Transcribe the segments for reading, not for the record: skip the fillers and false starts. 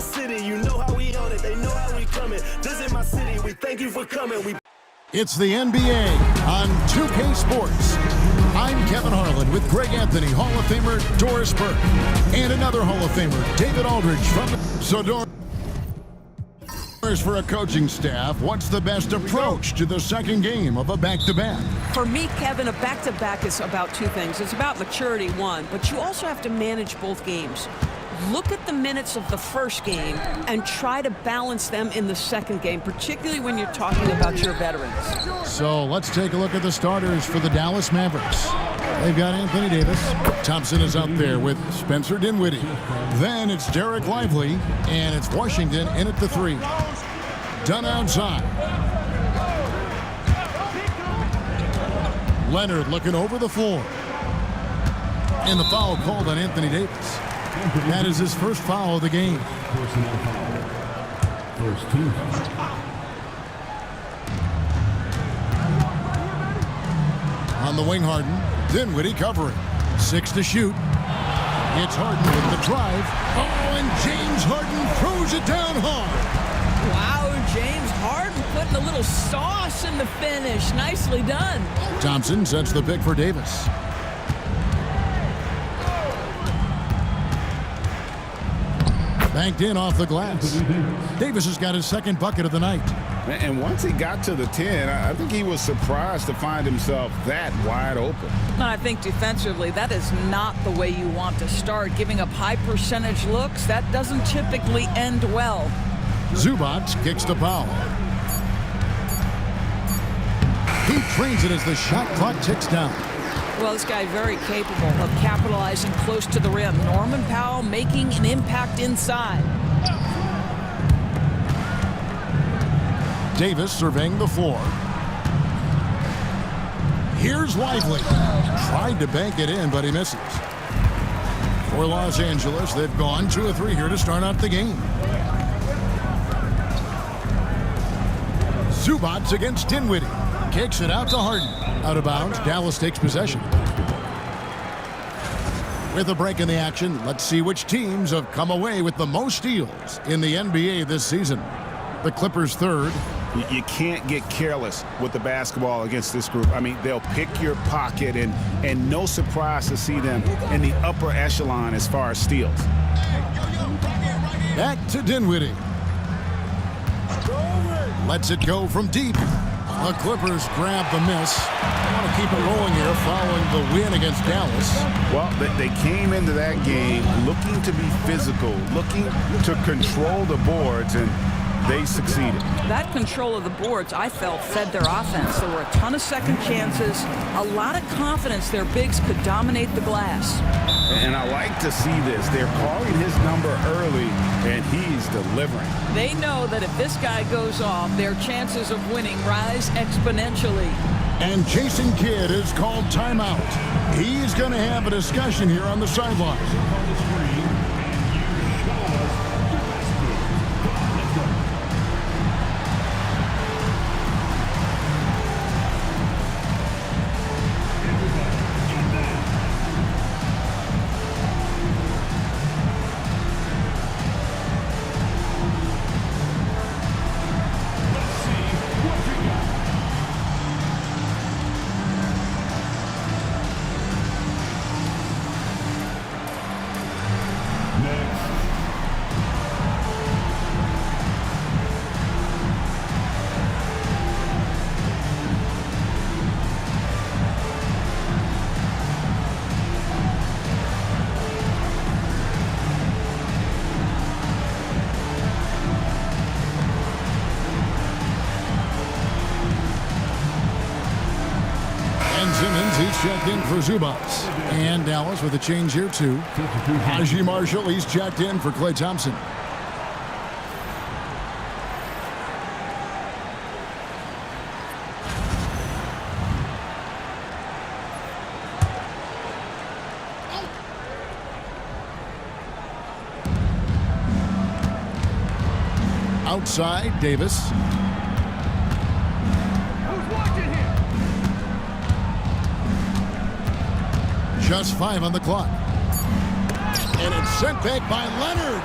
city, you know how we own it, they know how we coming. Visit my city, we thank you for coming. It's the NBA on 2K Sports. I'm Kevin Harlan with Greg Anthony, Hall of Famer Doris Burke, and another Hall of Famer, David Aldridge from Doris, for a coaching staff, what's the best approach to the second game of a back-to-back? For me, Kevin, a back-to-back is about two things. It's about maturity, one, but you also have to manage both games. Look at the minutes of the first game and try to balance them in the second game, particularly when you're talking about your veterans. So let's take a look at the starters for the Dallas Mavericks. They've got Anthony Davis. Thompson is out there with Spencer Dinwiddie. Then it's Derek Lively, and it's Washington in at the 3. Dunn outside. Leonard looking over the floor. And the foul called on Anthony Davis. That is his first foul of the game. First team. On the wing, Harden. Dinwiddie covering. 6 to shoot. It's Harden with the drive. Oh, and James Harden throws it down hard. Wow, James Harden putting a little sauce in the finish. Nicely done. Thompson sets the pick for Davis. Banked in off the glass. Davis has got his second bucket of the night. And once he got to the 10, I think he was surprised to find himself that wide open. I think defensively, that is not the way you want to start. Giving up high percentage looks, that doesn't typically end well. Zubac kicks to Powell. He trains it as the shot clock ticks down. Well, this guy very capable of capitalizing close to the rim. Norman Powell making an impact inside. Davis surveying the floor. Here's Lively. Tried to bank it in, but he misses. For Los Angeles, they've gone 2 of 3 here to start out the game. Zubac against Dinwiddie. Kicks it out to Harden. Out of bounds, Dallas takes possession. With a break in the action, let's see which teams have come away with the most steals in the NBA this season. The Clippers third. You can't get careless with the basketball against this group. I mean, they'll pick your pocket, and no surprise to see them in the upper echelon as far as steals. Back to Dinwiddie. Lets it go from deep. The Clippers grab the miss. They want to keep it rolling here following the win against Dallas. Well, they came into that game looking to be physical, looking to control the boards, and they succeeded. That control of the boards, I felt, fed their offense. There were a ton of second chances, a lot of confidence their bigs could dominate the glass. And I like to see this. They're calling his number early, and he's delivering. They know that if this guy goes off, their chances of winning rise exponentially. And Jason Kidd is called timeout. He's going to have a discussion here on the sideline. He's checked in for Zubac. And Dallas with a change here, too. Haji Marshall, he's checked in for Klay Thompson. Outside, Davis. Just 5 on the clock. And it's sent back by Leonard.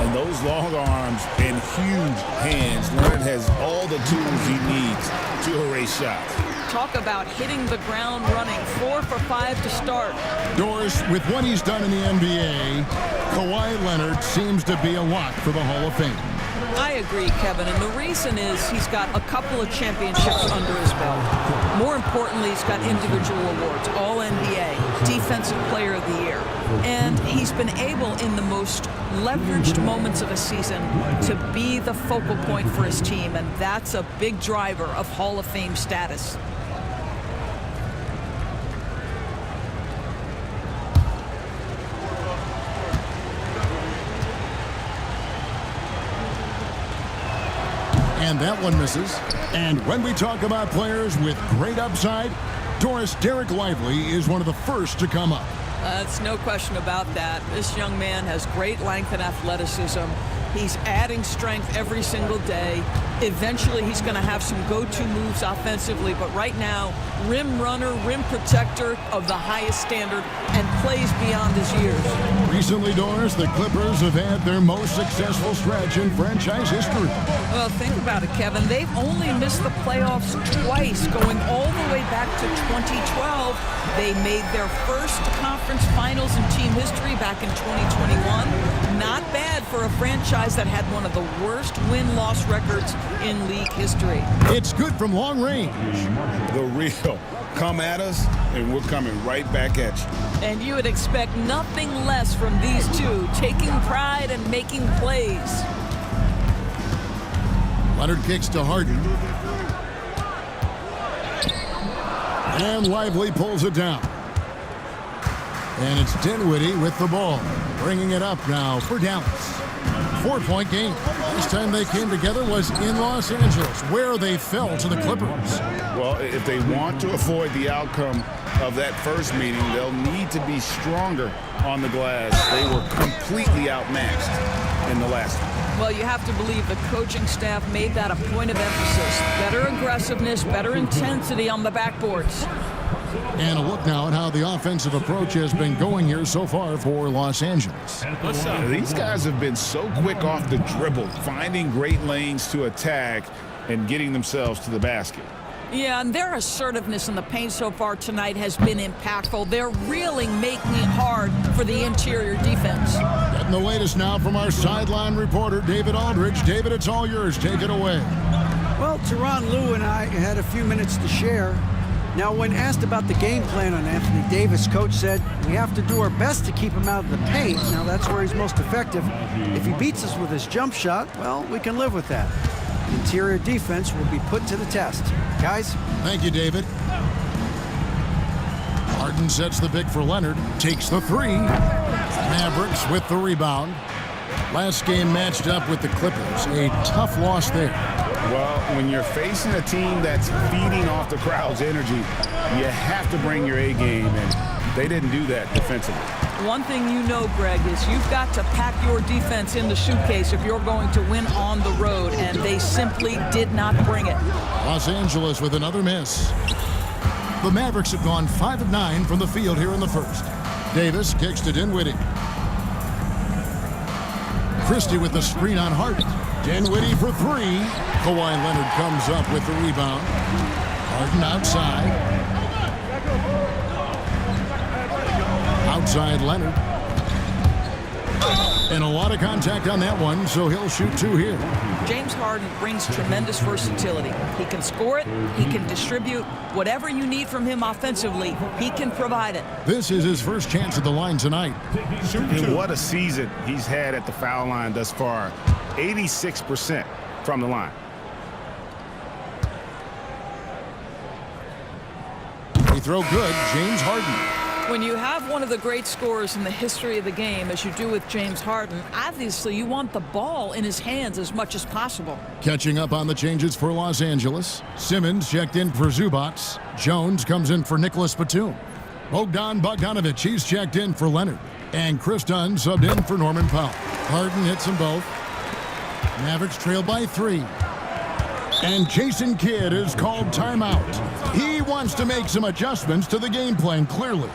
And those long arms and huge hands, Leonard has all the tools he needs to erase shots. Talk about hitting the ground running. 4 for 5 to start. Doris, with what he's done in the NBA, Kawhi Leonard seems to be a lock for the Hall of Fame. I agree, Kevin, and the reason is he's got a couple of championships under his belt. More importantly, he's got individual awards, All-NBA, Defensive Player of the Year. And he's been able, in the most leveraged moments of a season, to be the focal point for his team, and that's a big driver of Hall of Fame status. And that one misses. And when we talk about players with great upside, Doris, Derek Lively is one of the first to come up. That's no question about that. This young man has great length and athleticism. He's adding strength every single day. Eventually, he's going to have some go-to moves offensively, but right now, rim runner, rim protector of the highest standard, and plays beyond his years. Recently, Doris, the Clippers have had their most successful stretch in franchise history. Well, think about it, Kevin. They've only missed the playoffs twice, going all the way back to 2012. They made their first conference finals in team history back in 2021. Not bad for a franchise that had one of the worst win-loss records in league history. It's good from long range. The real. Come at us, and we're coming right back at you. And you would expect nothing less from these two, taking pride and making plays. Leonard kicks to Harden. And Lively pulls it down. And it's Dinwiddie with the ball, bringing it up now for Dallas. 4-point game. Last time they came together was in Los Angeles, where they fell to the Clippers. Well, if they want to avoid the outcome of that first meeting, they'll need to be stronger on the glass. They were completely outmatched in the last one. Well, you have to believe the coaching staff made that a point of emphasis. Better aggressiveness, better intensity on the backboards. And a look now at how the offensive approach has been going here so far for Los Angeles. These guys have been so quick off the dribble, finding great lanes to attack and getting themselves to the basket. Yeah, and their assertiveness in the paint so far tonight has been impactful. They're really making it hard for the interior defense. Getting the latest now from our sideline reporter, David Aldridge. David, it's all yours. Take it away. Well, Tyronn Lue and I had a few minutes to share. Now, when asked about the game plan on Anthony Davis, coach said, we have to do our best to keep him out of the paint. Now, that's where he's most effective. If he beats us with his jump shot, well, we can live with that. Interior defense will be put to the test. Guys? Thank you, David. Harden sets the pick for Leonard, takes the three. Mavericks with the rebound. Last game matched up with the Clippers. A tough loss there. Well, when you're facing a team that's feeding off the crowd's energy, you have to bring your A game, and they didn't do that defensively. One thing you know, Greg, is you've got to pack your defense in the suitcase if you're going to win on the road, and they simply did not bring it. Los Angeles with another miss. The Mavericks have gone 5 of 9 from the field here in the first. Davis kicks to Dinwiddie. Christie with the screen on Harden. Dinwiddie for three. Kawhi Leonard comes up with the rebound. Harden outside. Outside Leonard. And a lot of contact on that one, so he'll shoot two here. James Harden brings tremendous versatility. He can score it, he can distribute. Whatever you need from him offensively, he can provide it. This is his first chance at the line tonight. And what a season he's had at the foul line thus far. 86% from the line. Free throw good, James Harden. When you have one of the great scorers in the history of the game, as you do with James Harden, obviously you want the ball in his hands as much as possible. Catching up on the changes for Los Angeles. Simmons checked in for Zubats. Jones comes in for Nicholas Batum. Bogdan Bogdanovic, he's checked in for Leonard. And Chris Dunn subbed in for Norman Powell. Harden hits them both. Mavericks trail by 3. And Jason Kidd is called timeout. He wants to make some adjustments to the game plan, clearly.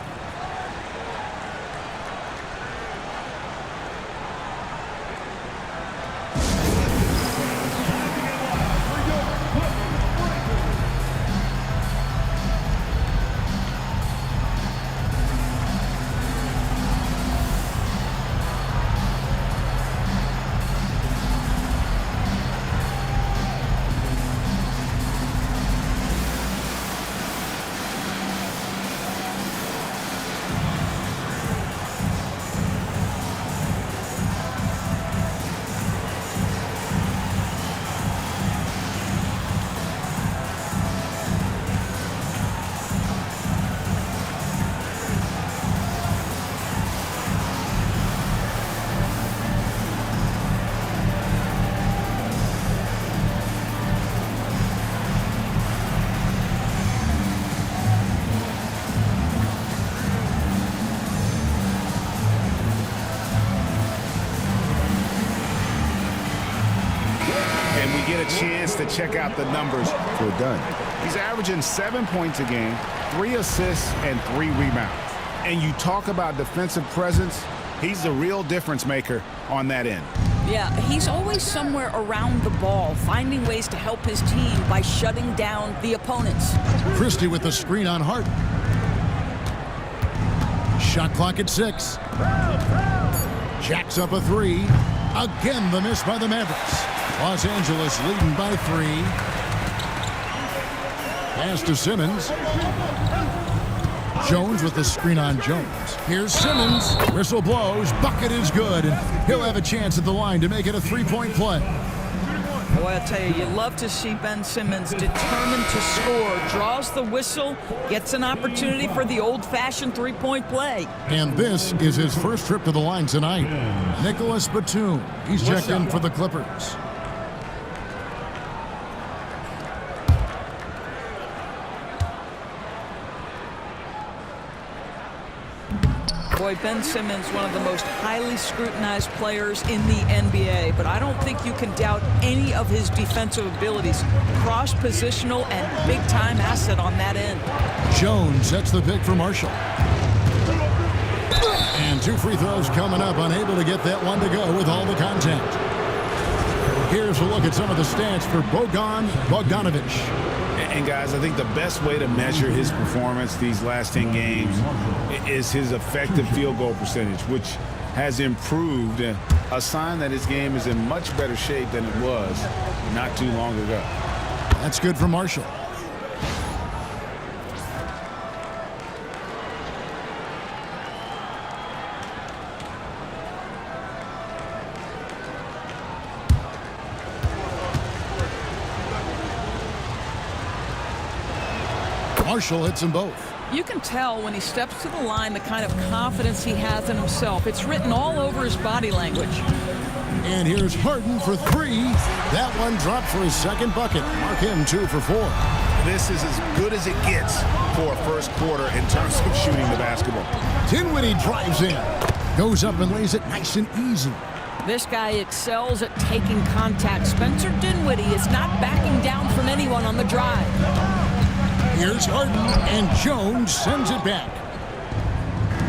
and we get a chance to check out the numbers for Dunn. He's averaging 7 points a game, 3 assists, and 3 rebounds. And you talk about defensive presence, he's the real difference maker on that end. Yeah, he's always somewhere around the ball, finding ways to help his team by shutting down the opponents. Christie with the screen on Harden. Shot clock at 6. Jacks up a 3. Again, the miss by the Mavericks. Los Angeles leading by 3. Pass to Simmons. Jones with the screen on Jones. Here's Simmons. Whistle blows. Bucket is good. And he'll have a chance at the line to make it a 3-point play. Boy, I tell you love to see Ben Simmons determined to score. Draws the whistle, gets an opportunity for the old-fashioned 3-point play. And this is his first trip to the line tonight. Nicholas Batum. He's checked in for the Clippers. Boy, Ben Simmons, one of the most highly scrutinized players in the NBA, but I don't think you can doubt any of his defensive abilities. Cross-positional and big-time asset on that end. Jones sets the pick for Marshall. And 2 free throws coming up, unable to get that one to go with all the contact. Here's a look at some of the stats for Bogdanovic. And guys, I think the best way to measure his performance these last 10 games is his effective field goal percentage, which has improved, a sign that his game is in much better shape than it was not too long ago. That's good for Marshall. Marshall hits them both. You can tell when he steps to the line the kind of confidence he has in himself. It's written all over his body language. And here's Harden for 3. That one dropped for his second bucket. Mark him 2 for 4. This is as good as it gets for a first quarter in terms of shooting the basketball. Dinwiddie drives in. Goes up and lays it nice and easy. This guy excels at taking contact. Spencer Dinwiddie is not backing down from anyone on the drive. Here's Harden, and Jones sends it back.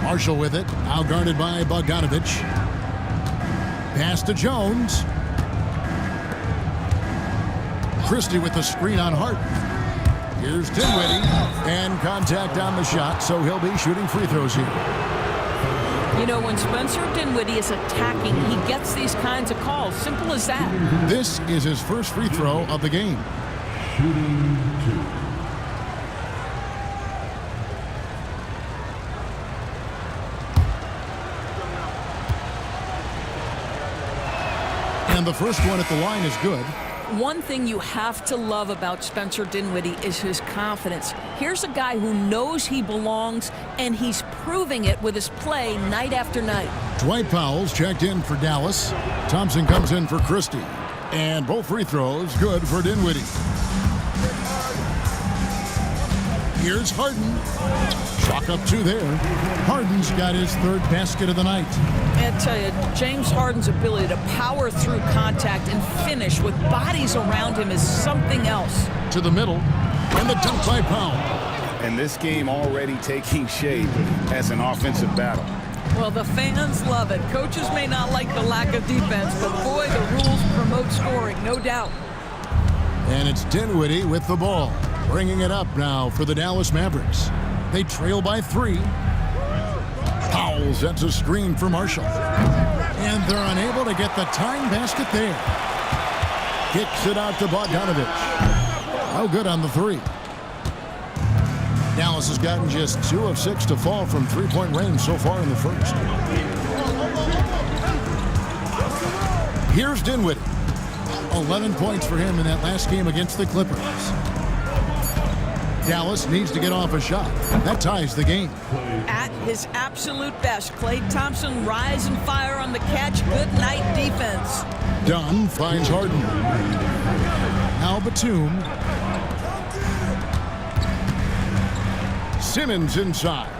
Marshall with it, now guarded by Bogdanovic. Pass to Jones. Christie with the screen on Harden. Here's Dinwiddie, and contact on the shot, so he'll be shooting free throws here. You know, when Spencer Dinwiddie is attacking, he gets these kinds of calls. Simple as that. This is his first free throw of the game. Shooting 2. And the first one at the line is good. One thing you have to love about Spencer Dinwiddie is his confidence. Here's a guy who knows he belongs, and he's proving it with his play night after night. Dwight Powell's checked in for Dallas. Thompson comes in for Christie. And both free throws good for Dinwiddie. Here's Harden. Chalk up 2 there. Harden's got his 3rd basket of the night. I tell you, James Harden's ability to power through contact and finish with bodies around him is something else. To the middle, and the dunk by Powell. And this game already taking shape as an offensive battle. Well, the fans love it. Coaches may not like the lack of defense, but boy, the rules promote scoring, no doubt. And it's Dinwiddie with the ball, bringing it up now for the Dallas Mavericks. They trail by 3. Powell sets a screen for Marshall. And they're unable to get the tying basket there. Kicks it out to Bogdanovic. No good on the 3. Dallas has gotten just 2 of 6 to fall from 3-point range so far in the first. Here's Dinwiddie. 11 points for him in that last game against the Clippers. Dallas needs to get off a shot. That ties the game. At his absolute best, Klay Thompson rise and fire on the catch. Good night defense. Dunn finds Harden. Now Batum. Simmons inside.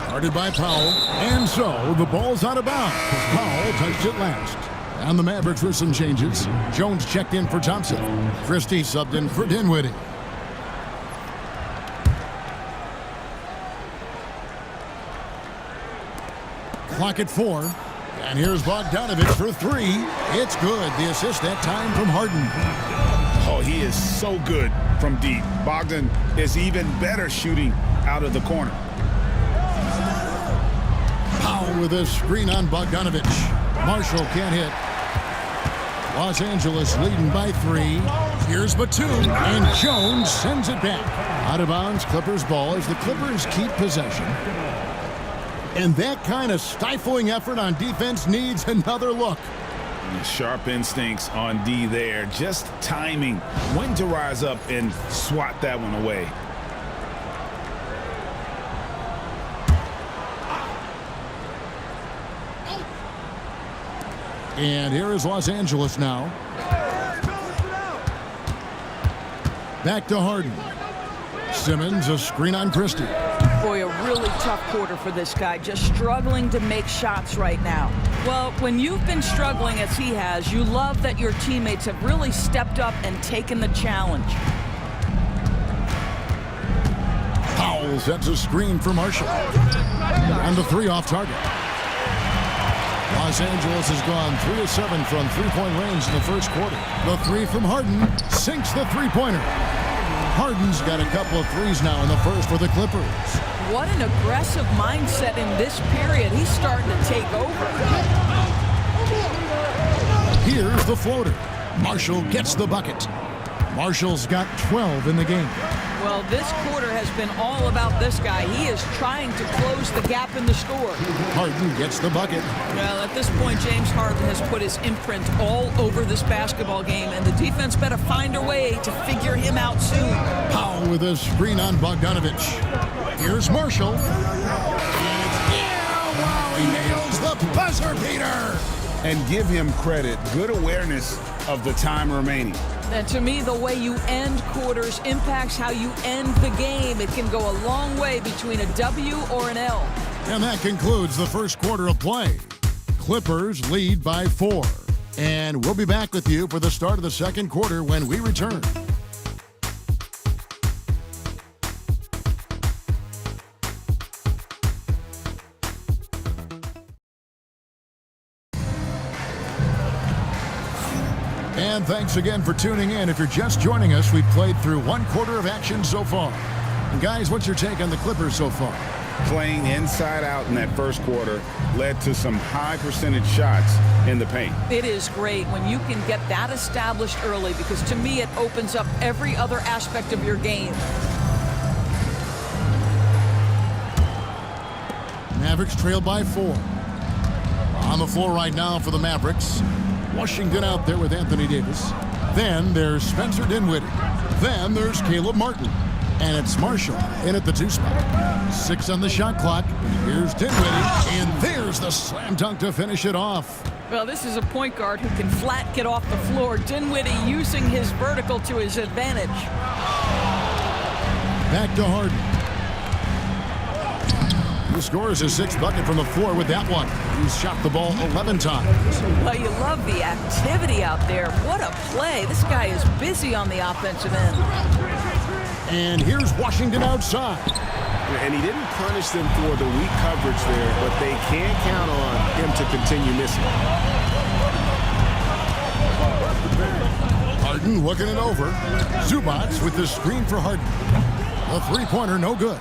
Guarded by Powell. And so the ball's out of bounds. Powell touched it last. And the Mavericks with some changes. Jones checked in for Thompson. Christie subbed in for Dinwiddie. Clock at 4. And here's Bogdanovich for 3. It's good. The assist that time from Harden. Oh, he is so good from deep. Bogdan is even better shooting out of the corner. Powell with a screen on Bogdanovich. Marshall can't hit. Los Angeles leading by 3. Here's Batum, and Jones sends it back. Out of bounds, Clippers ball as the Clippers keep possession. And that kind of stifling effort on defense needs another look. Sharp instincts on D there. Just timing when to rise up and swat that one away. And here is Los Angeles now. Back to Harden. Simmons, a screen on Christie. Boy, a really tough quarter for this guy. Just struggling to make shots right now. Well, when you've been struggling as he has, you love that your teammates have really stepped up and taken the challenge. Powell sets a screen for Marshall. And the 3 off target. Los Angeles has gone 3 of 7 from three-point range in the first quarter. The 3 from Harden sinks the three-pointer. Harden's got a couple of threes now in the first for the Clippers. What an aggressive mindset in this period. He's starting to take over. Here's the floater. Marshall gets the bucket. Marshall's got 12 in the game. Well, this quarter has been all about this guy. He is trying to close the gap in the score. Harden gets the bucket. Well, at this point, James Harden has put his imprint all over this basketball game, and the defense better find a way to figure him out soon. Powell with a screen on Bogdanovich. Here's Marshall. Wow, he nails the buzzer beater. And give him credit. Good awareness of the time remaining. And to me, the way you end quarters impacts how you end the game. It can go a long way between a W or an L. And that concludes the first quarter of play. Clippers lead by 4. And we'll be back with you for the start of the second quarter when we return. And thanks again for tuning in. If you're just joining us, we've played through 1 quarter of action so far. And guys, what's your take on the Clippers so far? Playing inside out in that first quarter led to some high percentage shots in the paint. It is great when you can get that established early, because to me it opens up every other aspect of your game. Mavericks trail by 4. On the floor right now for the Mavericks. Washington out there with Anthony Davis. Then there's Spencer Dinwiddie. Then there's Caleb Martin. And it's Marshall in at the 2 spot. 6 on the shot clock. Here's Dinwiddie. And there's the slam dunk to finish it off. Well, this is a point guard who can flat get off the floor. Dinwiddie using his vertical to his advantage. Back to Harden. He scores his 6th bucket from the floor with that one. He's shot the ball 11 times. Well, you love the activity out there. What a play. This guy is busy on the offensive end. And here's Washington outside. And he didn't punish them for the weak coverage there, but they can't count on him to continue missing. Harden looking it over. Zubac with the screen for Harden. A 3-pointer, no good.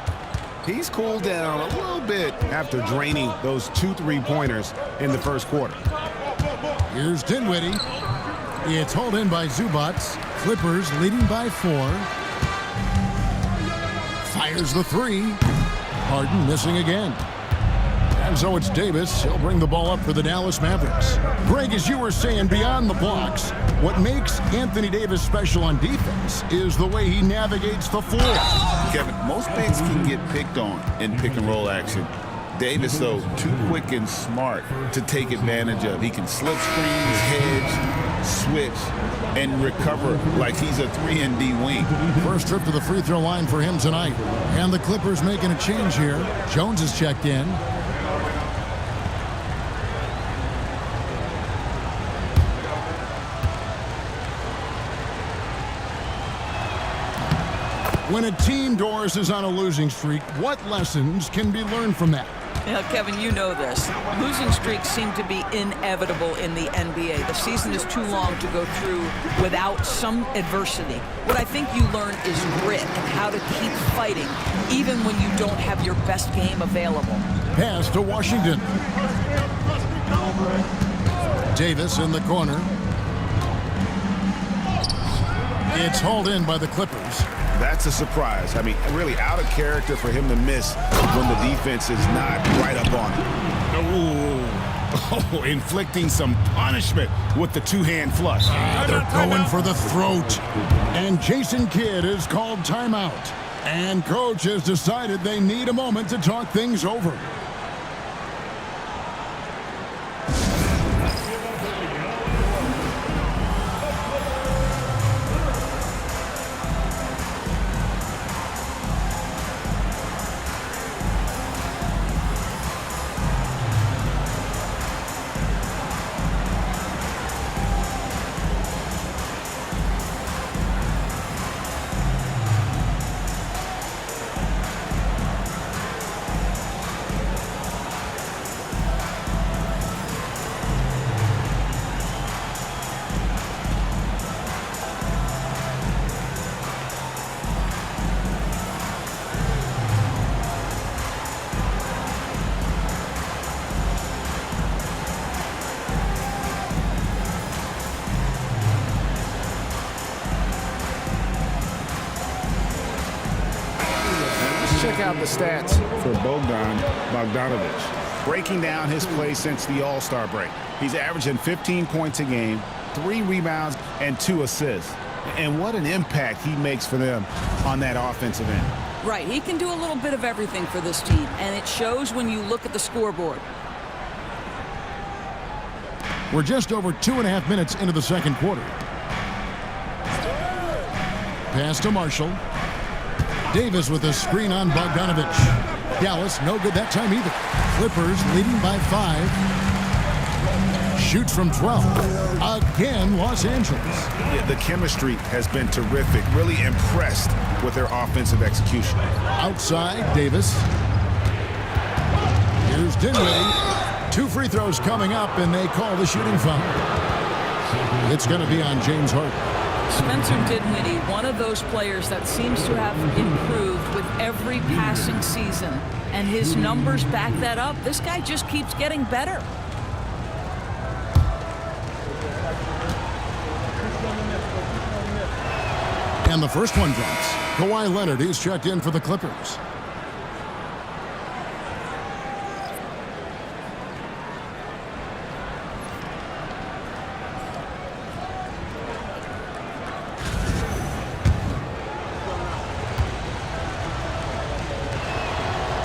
He's cooled down a little bit after draining those 2 3-pointers in the first quarter. Here's Dinwiddie. It's hauled in by Zubac. Clippers leading by 4. Fires the 3. Harden missing again. And so it's Davis. He'll bring the ball up for the Dallas Mavericks. Greg, as you were saying, beyond the blocks, what makes Anthony Davis special on defense is the way he navigates the floor. Kevin, most bigs can get picked on in pick-and-roll action. Davis, though, too quick and smart to take advantage of. He can slip screens, hedge, switch, and recover like he's a 3-and-D wing. First trip to the free throw line for him tonight. And the Clippers making a change here. Jones is checked in. When a team, Doris, is on a losing streak, what lessons can be learned from that? Now, Kevin, you know this. Losing streaks seem to be inevitable in the NBA. The season is too long to go through without some adversity. What I think you learn is grit and how to keep fighting, even when you don't have your best game available. Pass to Washington. Davis in the corner. It's hauled in by the Clippers. That's a surprise. I mean, really out of character for him to miss when the defense is not right up on him. Oh, inflicting some punishment with the two-hand flush. They're going for the throat. And Jason Kidd is called timeout. And coach has decided they need a moment to talk things over. Check out the stats for Bogdanovic. Breaking down his play since the All-Star break. He's averaging 15 points a game, 3 rebounds, and 2 assists. And what an impact he makes for them on that offensive end. Right, he can do a little bit of everything for this team, and it shows when you look at the scoreboard. We're just over 2.5 minutes into the second quarter. Pass to Marshall. Davis with a screen on Bogdanovic. Dallas, no good that time either. Clippers leading by 5. Shoots from 12. Again, Los Angeles. Yeah, the chemistry has been terrific. Really impressed with their offensive execution. Outside, Davis. Here's Dinwiddie. 2 free throws coming up, and they call the shooting foul. It's going to be on James Harden. Spencer Dinwiddie, one of those players that seems to have improved with every passing season, and his numbers back that up. This guy just keeps getting better. And the first one drops. Kawhi Leonard is checked in for the Clippers.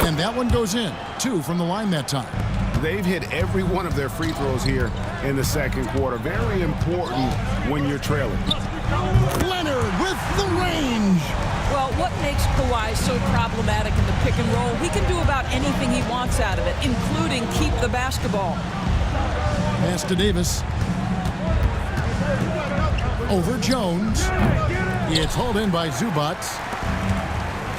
And that one goes in. 2 from the line that time. They've hit every one of their free throws here in the second quarter. Very important when you're trailing. Leonard with the range. Well, what makes Kawhi so problematic in the pick and roll? He can do about anything he wants out of it, including keep the basketball. Pass to Davis. Over Jones. It's hauled in by Zubac.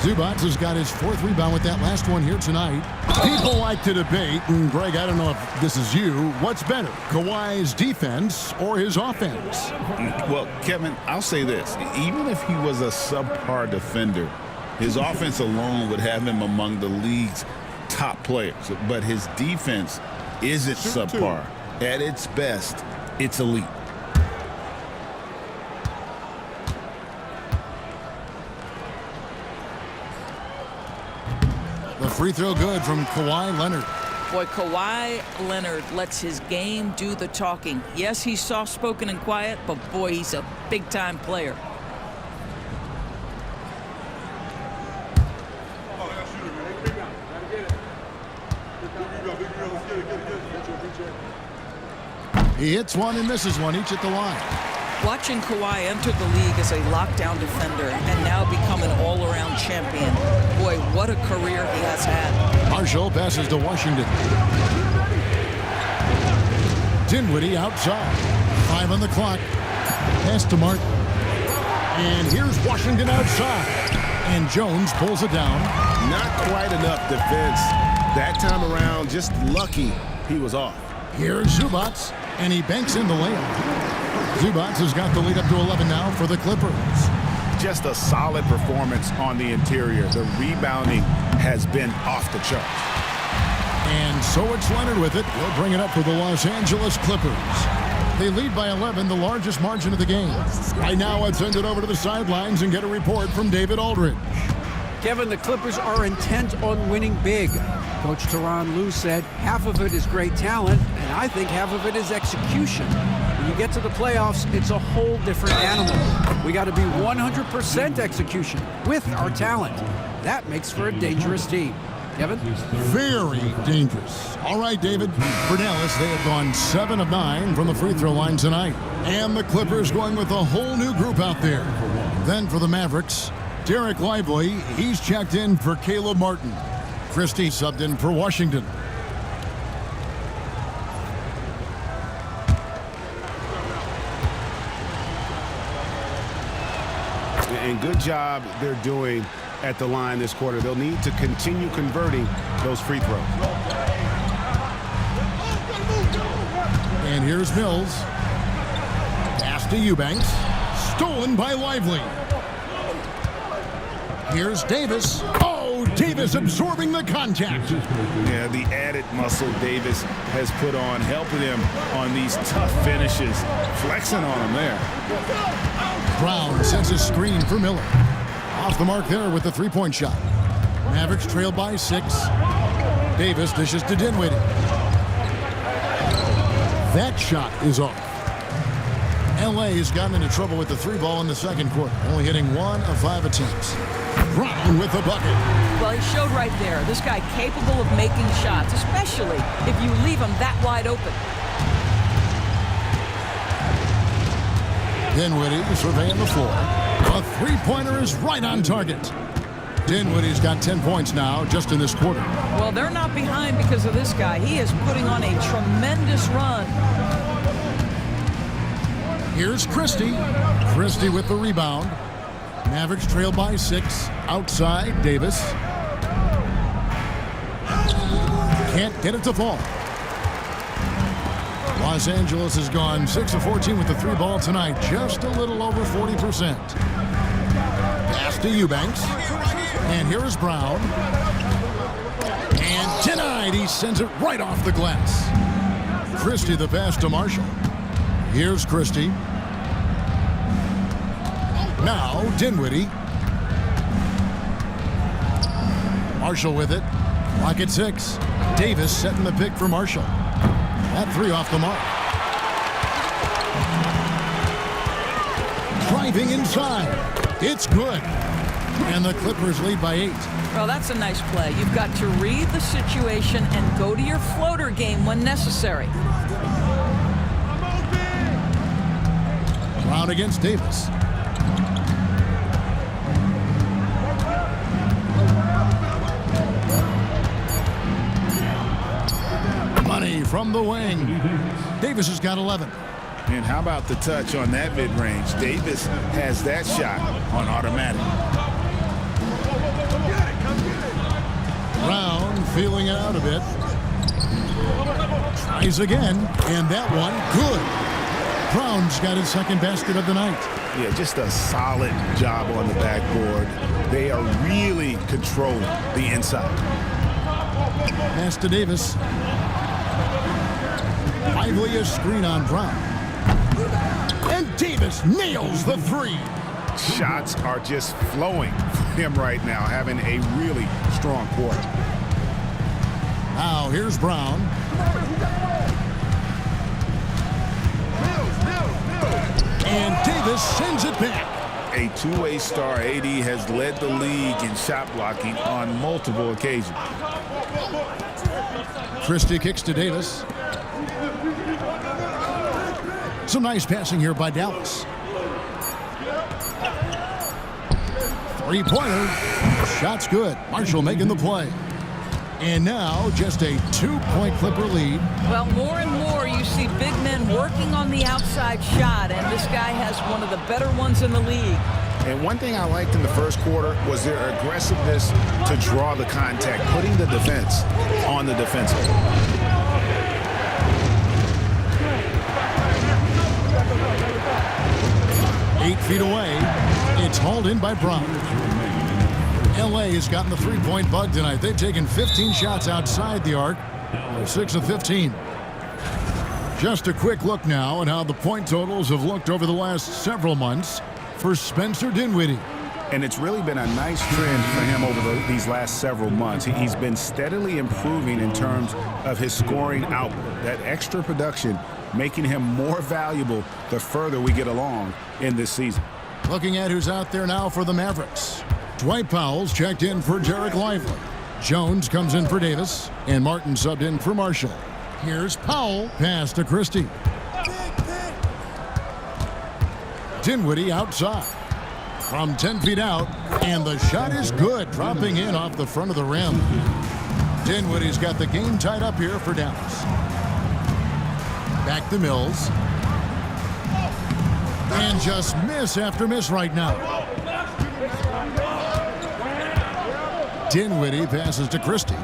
Zubac has got his 4th rebound with that last one here tonight. People like to debate, and Greg, I don't know if this is you, what's better, Kawhi's defense or his offense? Well, Kevin, I'll say this. Even if he was a subpar defender, his offense alone would have him among the league's top players. But his defense isn't subpar. At its best, it's elite. The free throw good from Kawhi Leonard. Boy, Kawhi Leonard lets his game do the talking. Yes, he's soft-spoken and quiet, but boy, he's a big-time player. He hits one and misses one, each at the line. Watching Kawhi enter the league as a lockdown defender and now become an all-around champion. Boy, what a career he has had. Marshall passes to Washington. Dinwiddie outside. 5 on the clock. Pass to Martin. And here's Washington outside. And Jones pulls it down. Not quite enough defense. That time around, just lucky he was off. Here's Zubats, and he banks in the layup. Zubats has got the lead up to 11 now for the Clippers. Just a solid performance on the interior. The rebounding has been off the charts. And so it's Leonard with it. He'll bring it up for the Los Angeles Clippers. They lead by 11, the largest margin of the game. Right now, let's send it over to the sidelines and get a report from David Aldridge. Kevin, the Clippers are intent on winning big. Coach Tyronn Lue said half of it is great talent, and I think half of it is execution. When you get to the playoffs, it's a whole different animal. We got to be 100% execution with our talent. That makes for a dangerous team. Kevin? Very dangerous. All right, David. For Dallas, they have gone 7 of 9 from the free throw line tonight. And the Clippers going with a whole new group out there. Then for the Mavericks, Derek Lively, he's checked in for Caleb Martin. Christie subbed in for Washington. And good job they're doing at the line this quarter. They'll need to continue converting those free throws. And here's Mills. Pass to Eubanks. Stolen by Lively. Here's Davis. Oh, Davis absorbing the contact. Yeah, the added muscle Davis has put on, helping him on these tough finishes. Flexing on him there. Brown sends a screen for Miller. Off the mark there with the three-point shot. Mavericks trailed by 6. Davis dishes to Dinwiddie. That shot is off. L.A. has gotten into trouble with the 3-ball in the second quarter, only hitting 1 of 5 attempts. Brown with the bucket. Well, he showed right there. This guy capable of making shots, especially if you leave him that wide open. Dinwiddie surveying the floor. A three-pointer is right on target. Dinwiddie's got 10 points now just in this quarter. Well, they're not behind because of this guy. He is putting on a tremendous run. Here's Christie. Christie with the rebound. Mavericks trail by 6. Outside, Davis. Can't get it to fall. Los Angeles has gone 6 of 14 with the 3-ball tonight. Just a little over 40%. Pass to Eubanks. And here is Brown. And denied. He sends it right off the glass. Christie the pass to Marshall. Here's Christie. Now Dinwiddie. Marshall with it. Clock at 6. Davis setting the pick for Marshall. That 3 off the mark. Driving inside. It's good. And the Clippers lead by 8. Well, that's a nice play. You've got to read the situation and go to your floater game when necessary. Brown against Davis. Money from the wing. Davis has got 11. And how about the touch on that mid-range? Davis has that shot on automatic. Brown feeling it out a bit. Tries again, and that one good. Brown's got his second basket of the night. Yeah, just a solid job on the backboard. They are really controlling the inside. Pass to Davis. Lively a screen on Brown. And Davis nails the 3. Shots are just flowing for him right now, having a really strong quarter. Now here's Brown. And Davis sends it back. A two-way star. AD has led the league in shot blocking on multiple occasions. Christie kicks to Davis. Some nice passing here by Dallas. Three-pointer. Shot's good. Marshall making the play. And now just a 2-point Clipper lead. Well, more and more you see big men working on the outside shot, and this guy has one of the better ones in the league. And one thing I liked in the first quarter was their aggressiveness to draw the contact, putting the defense on the defensive. 8 feet away. It's hauled in by Brown. LA has gotten the three-point bug tonight. They've taken 15 shots outside the arc. They're 6 of 15. Just a quick look now at how the point totals have looked over the last several months for Spencer Dinwiddie. And it's really been a nice trend for him over these last several months. He's been steadily improving in terms of his scoring output. That extra production making him more valuable the further we get along in this season. Looking at who's out there now for the Mavericks. Dwight Powell's checked in for Derek Lively. Jones comes in for Davis. And Martin subbed in for Marshall. Here's Powell. Pass to Christie. Dinwiddie outside. From 10 feet out. And the shot is good. Dropping in off the front of the rim. Dinwiddie's got the game tied up here for Dallas. Back to Mills. And just miss after miss right now. Dinwiddie passes to Christie.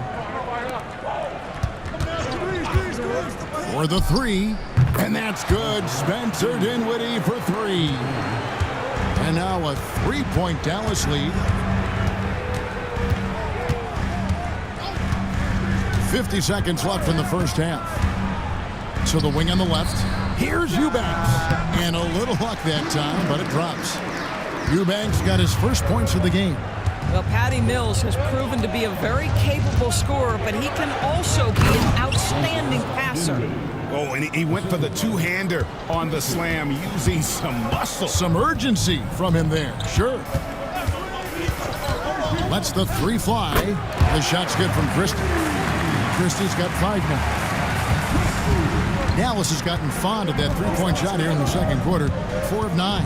For the three. And that's good. Spencer Dinwiddie for three. And now a three-point Dallas lead. 50 seconds left in the first half. So the wing on the left. Here's Eubanks. And a little luck that time, but it drops. Eubanks got his first points of the game. Well, Patty Mills has proven to be a very capable scorer, but he can also be an outstanding passer. Oh, and he went for the two-hander on the slam using some muscle. Some urgency from him there, sure. Lets the three fly. The shot's good from Christie. Christie's got 5 now. Dallas has gotten fond of that three-point shot here in the second quarter. 4 of 9.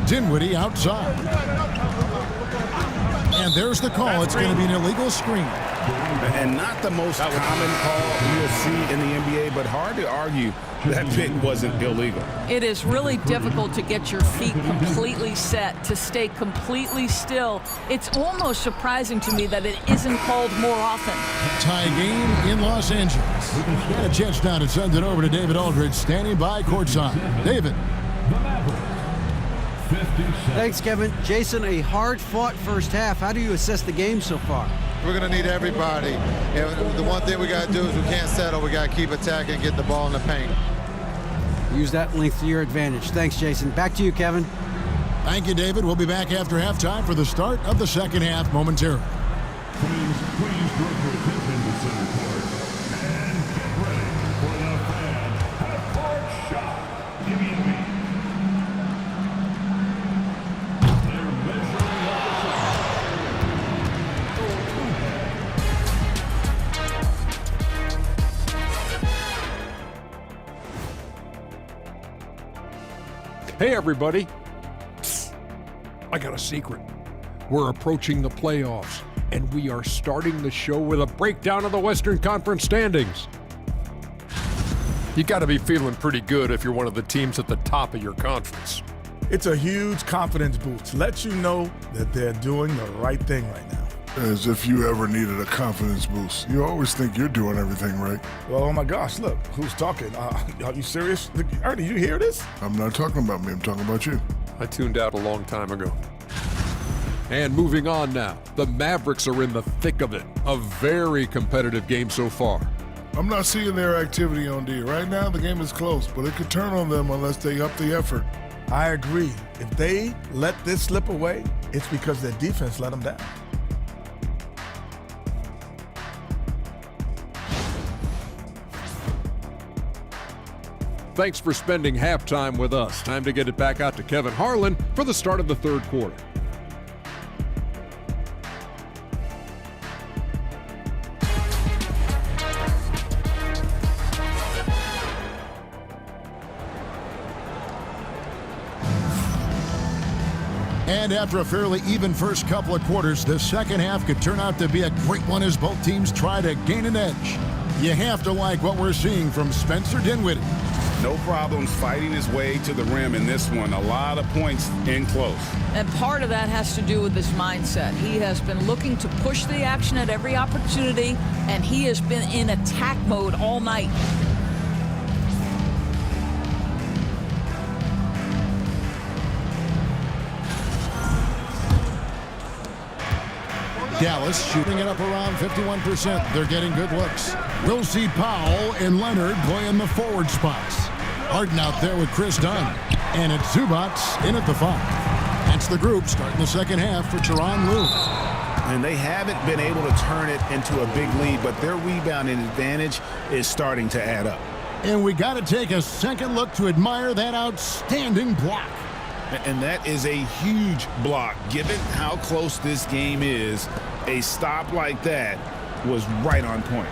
Dinwiddie outside. And there's the call. It's going to be an illegal screen. And not the most common call you'll see in the NBA, but hard to argue that pick wasn't illegal. It is really difficult to get your feet completely set, to stay completely still. It's almost surprising to me that it isn't called more often. Tie game in Los Angeles. Got a chance now to send it over to David Aldridge, standing by courtside. David. Thanks, Kevin. Jason, a hard-fought first half. How do you assess the game so far? We're going to need everybody. And the one thing we got to do is we can't settle. We got to keep attacking and get the ball in the paint. Use that length to your advantage. Thanks, Jason. Back to you, Kevin. Thank you, David. We'll be back after halftime for the start of the second half momentarily. Please direct your attention to center court and get ready for the fan half-court shot. Give me a beat. They're measuring up the shot. Hey, everybody. I got a secret. We're approaching the playoffs, and we are starting the show with a breakdown of the Western Conference standings. You got to be feeling pretty good if you're one of the teams at the top of your conference. It's a huge confidence boost. Lets you know that they're doing the right thing right now. As if you ever needed a confidence boost. You always think you're doing everything right. Well, oh my gosh, look, who's talking? Are you serious? Look, Ernie, you hear this? I'm not talking about me, I'm talking about you. I tuned out a long time ago. And moving on now, the Mavericks are in the thick of it. A very competitive game so far. I'm not seeing their activity on D. Right now, the game is close, but it could turn on them unless they up the effort. I agree. If they let this slip away, it's because their defense let them down. Thanks for spending halftime with us. Time to get it back out to Kevin Harlan for the start of the third quarter. And after a fairly even first couple of quarters, the second half could turn out to be a great one as both teams try to gain an edge. You have to like what we're seeing from Spencer Dinwiddie. No problems fighting his way to the rim in this one. A lot of points in close. And part of that has to do with his mindset. He has been looking to push the action at every opportunity, and he has been in attack mode all night. Dallas shooting it up around 51%. They're getting good looks. We'll see Powell and Leonard playing the forward spots. Harden out there with Chris Dunn. And it's Zubac in at the 5. That's the group starting the second half for Tyronn Lue. And they haven't been able to turn it into a big lead, but their rebounding advantage is starting to add up. And we got to take a second look to admire that outstanding block. And that is a huge block. Given how close this game is, a stop like that was right on point.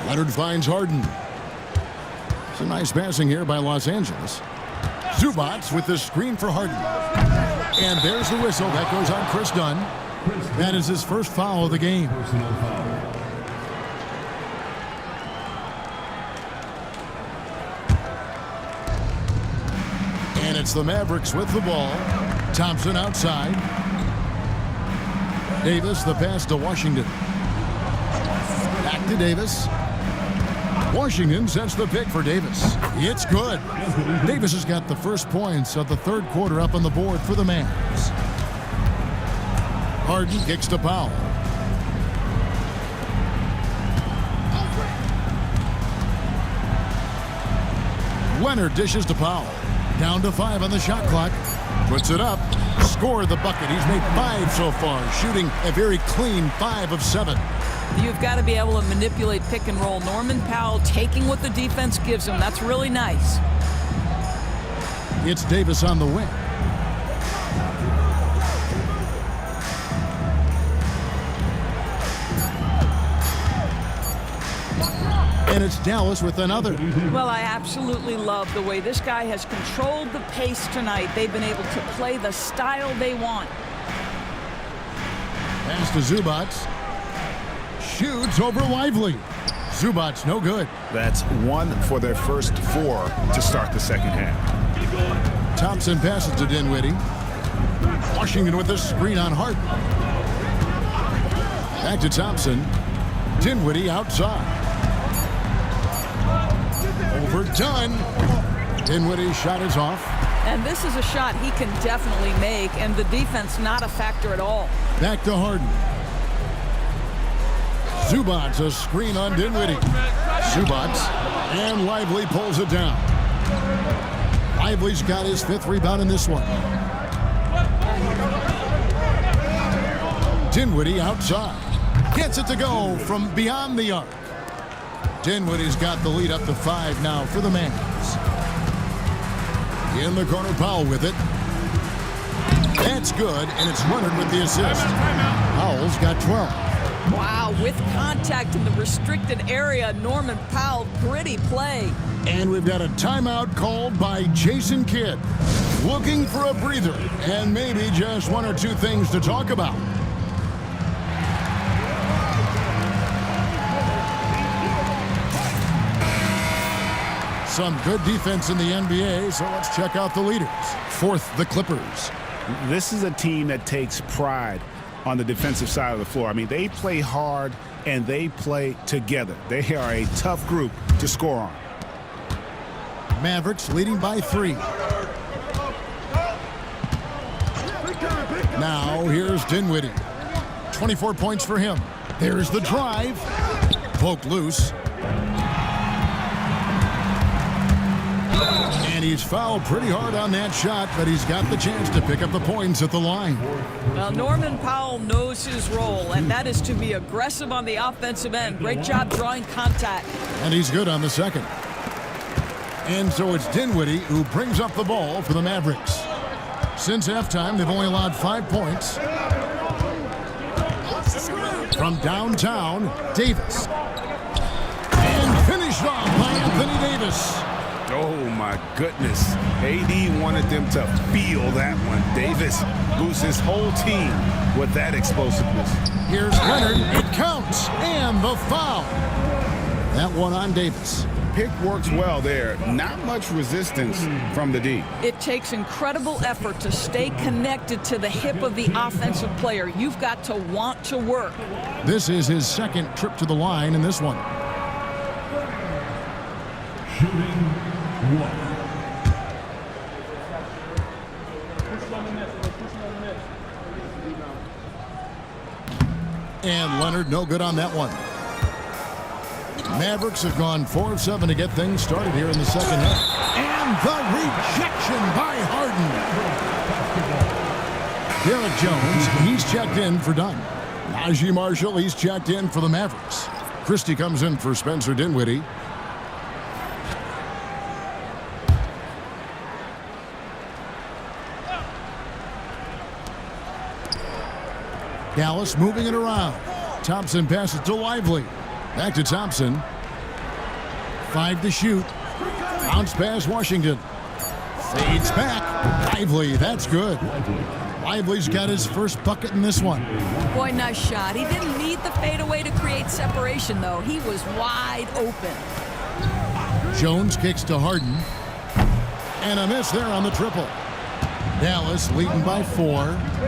Leonard finds Harden. It's a nice passing here by Los Angeles. Zubac with the screen for Harden. And there's the whistle. That goes on Chris Dunn. That is his first foul of the game. And it's the Mavericks with the ball. Thompson outside. Davis, the pass to Washington. Back to Davis. Washington sets the pick for Davis. It's good. Davis has got the first points of the third quarter up on the board for the Mavs. Harden kicks to Powell. Leonard dishes to Powell. Down to 5 on the shot clock. Puts it up. Score the bucket. He's made 5 so far, shooting a very clean 5 of 7. You've got to be able to manipulate pick and roll. Norman Powell taking what the defense gives him. That's really nice. It's Davis on the wing. And it's Dallas with another. Well, I absolutely love the way this guy has controlled the pace tonight. They've been able to play the style they want. Pass to Zubac. Shoots over Lively. Zubac no good. That's 1 for their first 4 to start the second half. Thompson passes to Dinwiddie. Washington with the screen on Harden. Back to Thompson. Dinwiddie outside. Overdone. Dinwiddie's shot is off. And this is a shot he can definitely make, and the defense not a factor at all. Back to Harden. Zubac, a screen on Dinwiddie. Zubac, and Lively pulls it down. Lively's got his 5th rebound in this one. Dinwiddie outside. Gets it to go from beyond the arc. Dinwiddie's got the lead up to 5 now for the Mavs. In the corner, Powell with it. That's good, and it's Leonard with the assist. Powell's got 12. Wow, with contact in the restricted area, Norman Powell, gritty play. And we've got a timeout called by Jason Kidd. Looking for a breather and maybe just 1 or 2 things to talk about. Some good defense in the NBA, so let's check out the leaders. 4th, the Clippers. This is a team that takes pride on the defensive side of the floor. I mean, they play hard and they play together. They are a tough group to score on. Mavericks leading by 3. Now here's Dinwiddie. 24 points for him. There's the drive. Poked loose. And he's fouled pretty hard on that shot, but he's got the chance to pick up the points at the line. Well, Norman Powell knows his role, and that is to be aggressive on the offensive end. Great job drawing contact. And he's good on the second. And so it's Dinwiddie who brings up the ball for the Mavericks. Since halftime, they've only allowed 5 points. From downtown, Davis. And finished off by Anthony Davis. Oh, my goodness. AD wanted them to feel that one. Davis boosts his whole team with that explosiveness. Here's Leonard. It counts. And the foul. That one on Davis. Pick works well there. Not much resistance from the D. It takes incredible effort to stay connected to the hip of the offensive player. You've got to want to work. This is his second trip to the line in this one. Shooting 1. And Leonard, no good on that one. Mavericks have gone 4 of 7 to get things started here in the second half. And the rejection by Harden. Derek Jones, he's checked in for Dunn. Najee Marshall, he's checked in for the Mavericks. Christie comes in for Spencer Dinwiddie. Dallas moving it around. Thompson passes to Lively. Back to Thompson. 5 to shoot. Bounce pass Washington. Fades back. Lively, that's good. Lively's got his first bucket in this one. Boy, nice shot. He didn't need the fadeaway to create separation, though. He was wide open. Jones kicks to Harden. And a miss there on the triple. Dallas leading by 4.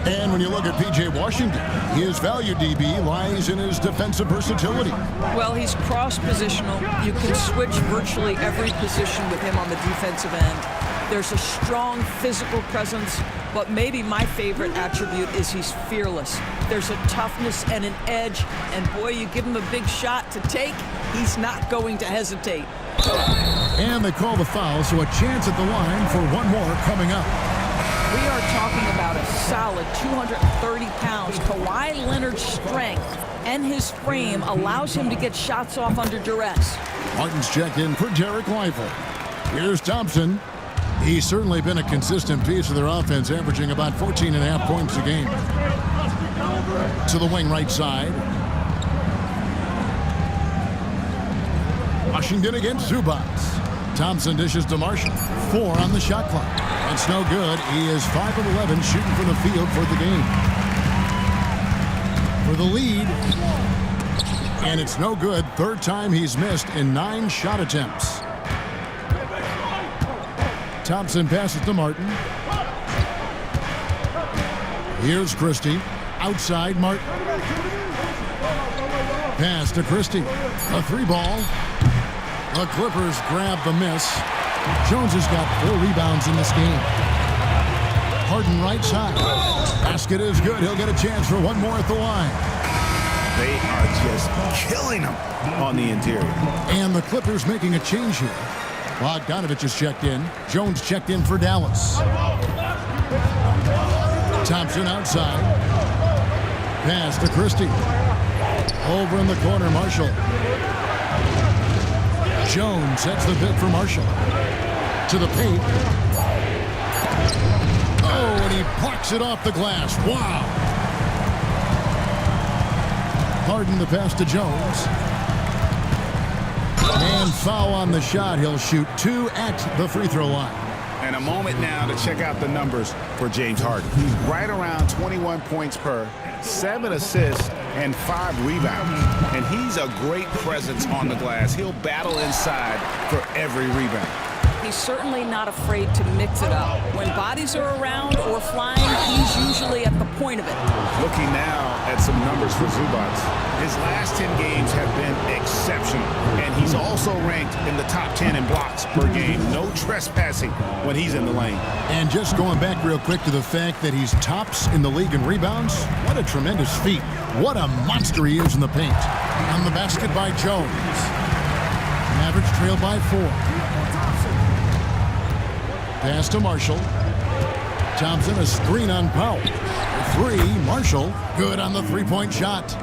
And when you look at P.J. Washington, his value DB lies in his defensive versatility. Well, he's cross-positional. You can switch virtually every position with him on the defensive end. There's a strong physical presence, but maybe my favorite attribute is he's fearless. There's a toughness and an edge, and boy, you give him a big shot to take, he's not going to hesitate. And they call the foul, so a chance at the line for one more coming up. We are talking about a solid 230 pounds. Kawhi Leonard's strength and his frame allows him to get shots off under duress. Martin's checked in for Derek Lively. Here's Thompson. He's certainly been a consistent piece of their offense, averaging about 14.5 points a game. To the wing right side. Washington against Zubac. Thompson dishes to Marshall. 4 on the shot clock. It's no good. He is 5 of 11 shooting from the field for the game. For the lead. And it's no good. Third time he's missed in 9 shot attempts. Thompson passes to Martin. Here's Christie. Outside Martin. Pass to Christie. A 3 ball. The Clippers grab the miss. Jones has got 4 rebounds in this game. Harden right side. Basket is good. He'll get a chance for one more at the line. They are just killing him on the interior. And the Clippers making a change here. Bogdanovich is checked in. Jones checked in for Dallas. Thompson outside. Pass to Christie. Over in the corner, Marshall. Jones sets the pick for Marshall. To the paint. Oh, and he blocks it off the glass. Wow. Harden the pass to Jones. And foul on the shot. He'll shoot 2 at the free throw line. And a moment now to check out the numbers for James Harden. He's right around 21 points per, 7 assists, and 5 rebounds. And he's a great presence on the glass. He'll battle inside for every rebound. He's certainly not afraid to mix it up. When bodies are around or flying, he's usually at the point of it. Looking now at some numbers for Zubac. His last 10 games have been exceptional, and he's also ranked in the top 10 in blocks per game. No trespassing when he's in the lane. And just going back real quick to the fact that he's tops in the league in rebounds, what a tremendous feat. What a monster he is in the paint. On the basket by Jones. Mavericks trail by 4. Pass to Marshall. Thompson, a screen on Powell. 3, Marshall, good on the three-point shot.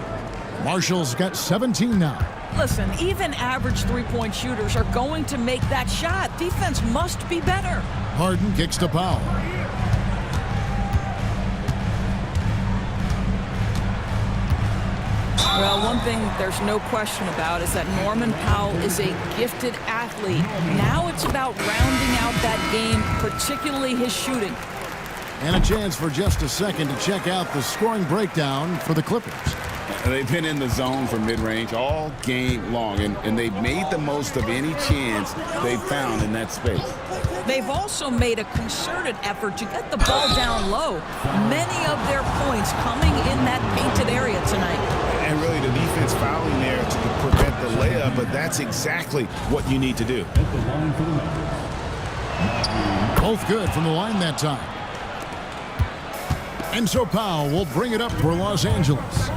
Marshall's got 17 now. Listen, even average three-point shooters are going to make that shot. Defense must be better. Harden kicks to Powell. Well, one thing there's no question about is that Norman Powell is a gifted athlete. Now it's about rounding out that game, particularly his shooting. And a chance for just a second to check out the scoring breakdown for the Clippers. They've been in the zone for mid-range all game long, and they've made the most of any chance they've found in that space. They've also made a concerted effort to get the ball down low. Many of their points coming in that painted area tonight. And really the defense fouling there to prevent the layup, but that's exactly what you need to do. Both good from the line that time. And so Powell will bring it up for Los Angeles.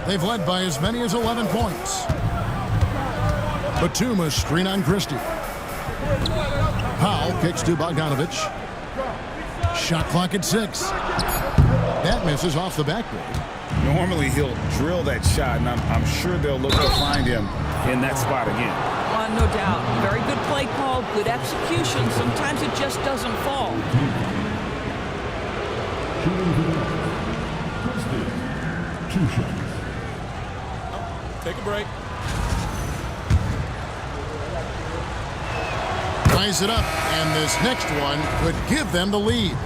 They've led by as many as 11 points. Batum a screen on Christie. Powell kicks to Bogdanovich. Shot clock at 6. That misses off the backboard. Normally he'll drill that shot, and I'm sure they'll look to find him in that spot again. No doubt. Very good play call, good execution. Sometimes it just doesn't fall. Two shots. Take a break. Ties it up, and this next one could give them the lead.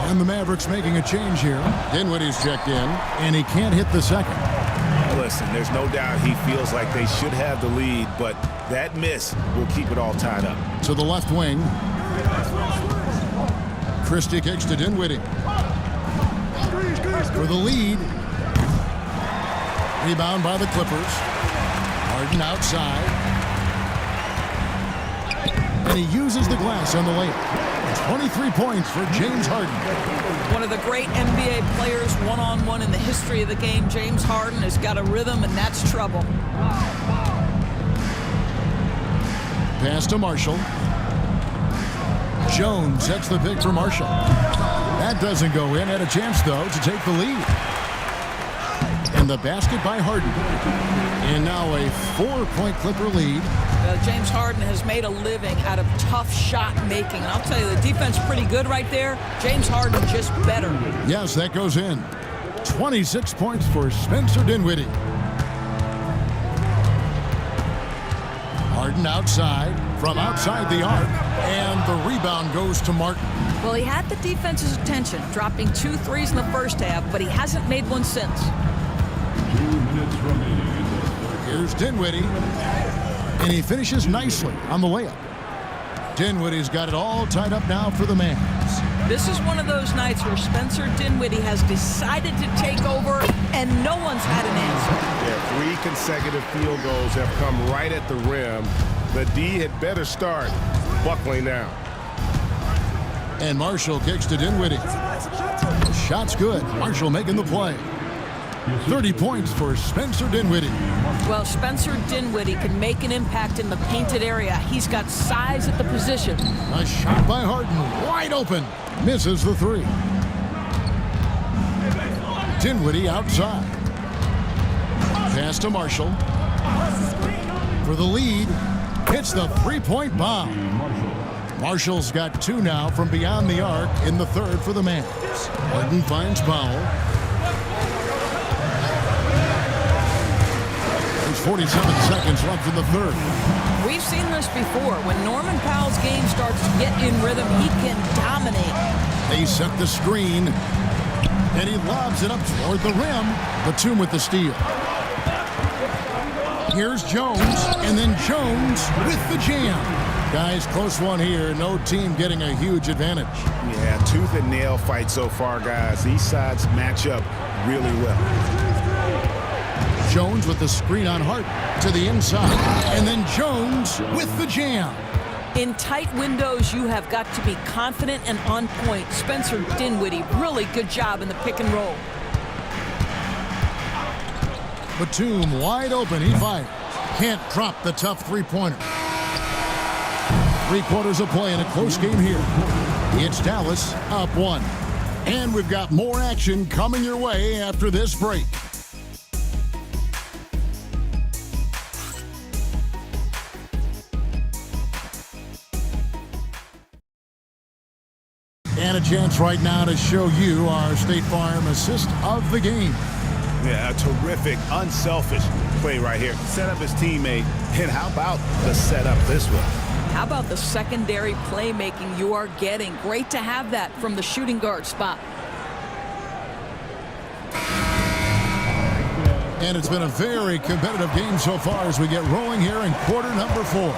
And the Mavericks making a change here. Dinwiddie's checked in, and he can't hit the second. Listen, there's no doubt he feels like they should have the lead, but that miss will keep it all tied up. To the left wing. Christie kicks to Dinwiddie. For the lead. Rebound by the Clippers. Harden outside. And he uses the glass on the layup. 23 points for James Harden. One of the great NBA players one-on-one in the history of the game. James Harden has got a rhythm, and that's trouble. Pass to Marshall. Jones sets the pick for Marshall. That doesn't go in. Had a chance, though, to take the lead. And the basket by Harden. And now a 4-point Clipper lead. James Harden has made a living out of tough shot making. And I'll tell you, the defense pretty good right there. James Harden just better. Yes, that goes in. 26 points for Spencer Dinwiddie. Harden outside, from outside the arc, and the rebound goes to Martin. Well, he had the defense's attention, dropping 2 threes in the first half, but he hasn't made one since. 2 minutes remaining in the third. Here's Dinwiddie, and he finishes nicely on the layup. Dinwiddie's got it all tied up now for the Mavs. This is one of those nights where Spencer Dinwiddie has decided to take over, and no one's had an answer. Yeah, 3 consecutive field goals have come right at the rim. The D had better start buckling down. And Marshall kicks to Dinwiddie. The shot's good. Marshall making the play. 30 points for Spencer Dinwiddie. Well, Spencer Dinwiddie can make an impact in the painted area. He's got size at the position. A shot by Harden, wide open. Misses the 3. Dinwiddie outside. Pass to Marshall. For the lead, hits the 3-point bomb. Marshall's got 2 now from beyond the arc in the third for the Mavs. Harden finds Powell. There's 47 seconds left in the third. We've seen this before. When Norman Powell's game starts to get in rhythm, he can dominate. They set the screen, and he lobs it up toward the rim. Batum with the steal. Here's Jones, and then Jones with the jam. Guys, close one here. No team getting a huge advantage. Yeah, tooth and nail fight so far, guys. These sides match up really well. Jones with the screen on Harden to the inside. And then Jones with the jam. In tight windows, you have got to be confident and on point. Spencer Dinwiddie, really good job in the pick and roll. Batum wide open. He fires. Can't drop the tough three-pointer. 3 quarters of play in a close game here. It's Dallas up 1. And we've got more action coming your way after this break. And a chance right now to show you our State Farm assist of the game. Yeah, a terrific, unselfish play right here. Set up his teammate, and how about the setup this way? How about the secondary playmaking you are getting? Great to have that from the shooting guard spot. And it's been a very competitive game so far as we get rolling here in quarter number 4.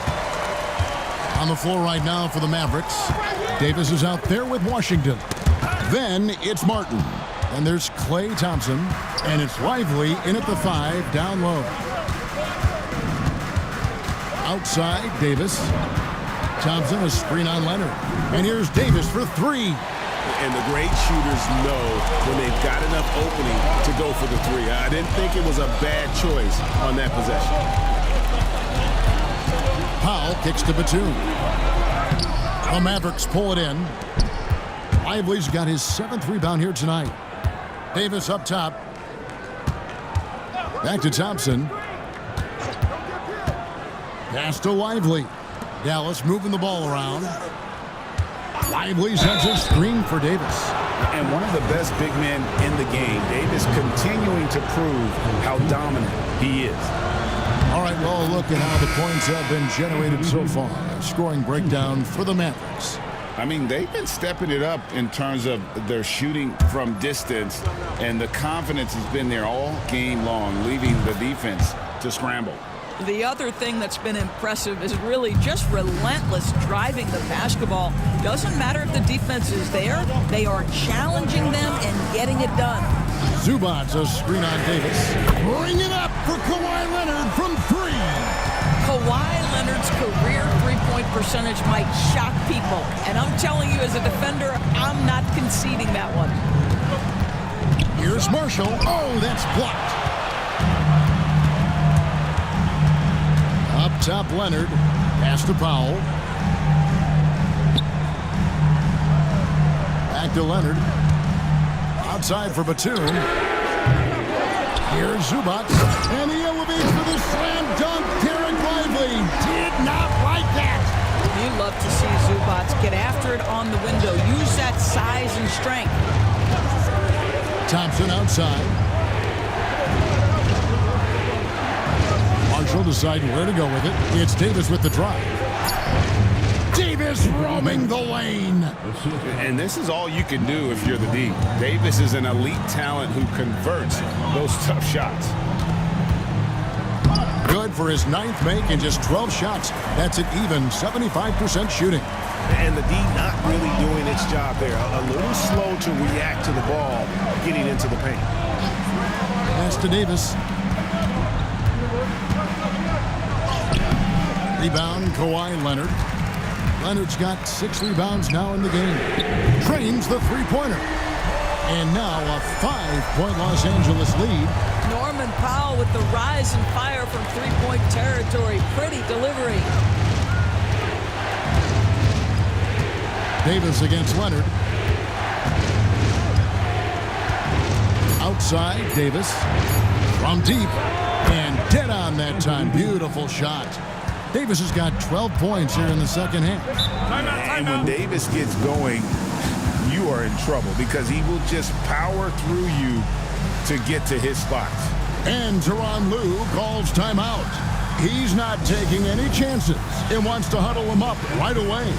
On the floor right now for the Mavericks. Davis is out there with Washington. Then it's Martin. And there's Klay Thompson. And it's Lively in at the 5 down low. Outside, Davis. Thompson, a screen on Leonard. And here's Davis for 3. And the great shooters know when they've got enough opening to go for the 3. I didn't think it was a bad choice on that possession. Powell kicks to Batum. The Mavericks pull it in. Lively's got his 7th rebound here tonight. Davis up top. Back to Thompson. Pass to Lively. Dallas moving the ball around. Lively sets a screen for Davis. And one of the best big men in the game. Davis continuing to prove how dominant he is. All right, well, look at how the points have been generated so far. Scoring breakdown for the Mavericks. I mean, they've been stepping it up in terms of their shooting from distance, and the confidence has been there all game long, leaving the defense to scramble. The other thing that's been impressive is really just relentless driving the basketball. Doesn't matter if the defense is there, they are challenging them and getting it done. Zubac's a screen on Davis. Bring it up for Kawhi Leonard from 3. Kawhi Leonard's career three-point percentage might shock people. And I'm telling you, as a defender, I'm not conceding that one. Here's Marshall. Oh, that's blocked. Up top, Leonard. Pass to Powell. Back to Leonard. Outside for Batum. Here's Zubac. And he elevates for the slam dunk. Derek Lively did not like that. You love to see Zubac get after it on the window. Use that size and strength. Thompson outside. Marshall deciding where to go with it. It's Davis with the drive. Davis roaming the lane. And this is all you can do if you're the D. Davis is an elite talent who converts those tough shots. Good for his 9th make and just 12 shots. That's an even 75% shooting. And the D not really doing its job there. A little slow to react to the ball getting into the paint. Pass to Davis. Rebound, Kawhi Leonard. Leonard's got 6 rebounds now in the game. Drains the three-pointer. And now a 5-point Los Angeles lead. Norman Powell with the rise and fire from three-point territory. Pretty delivery. Davis against Leonard. Outside, Davis. From deep. And dead on that time. Beautiful shot. Davis has got 12 points here in the second half. And when Davis gets going, you are in trouble because he will just power through you to get to his spots. And Tyronn Lue calls timeout. He's not taking any chances and wants to huddle him up right away.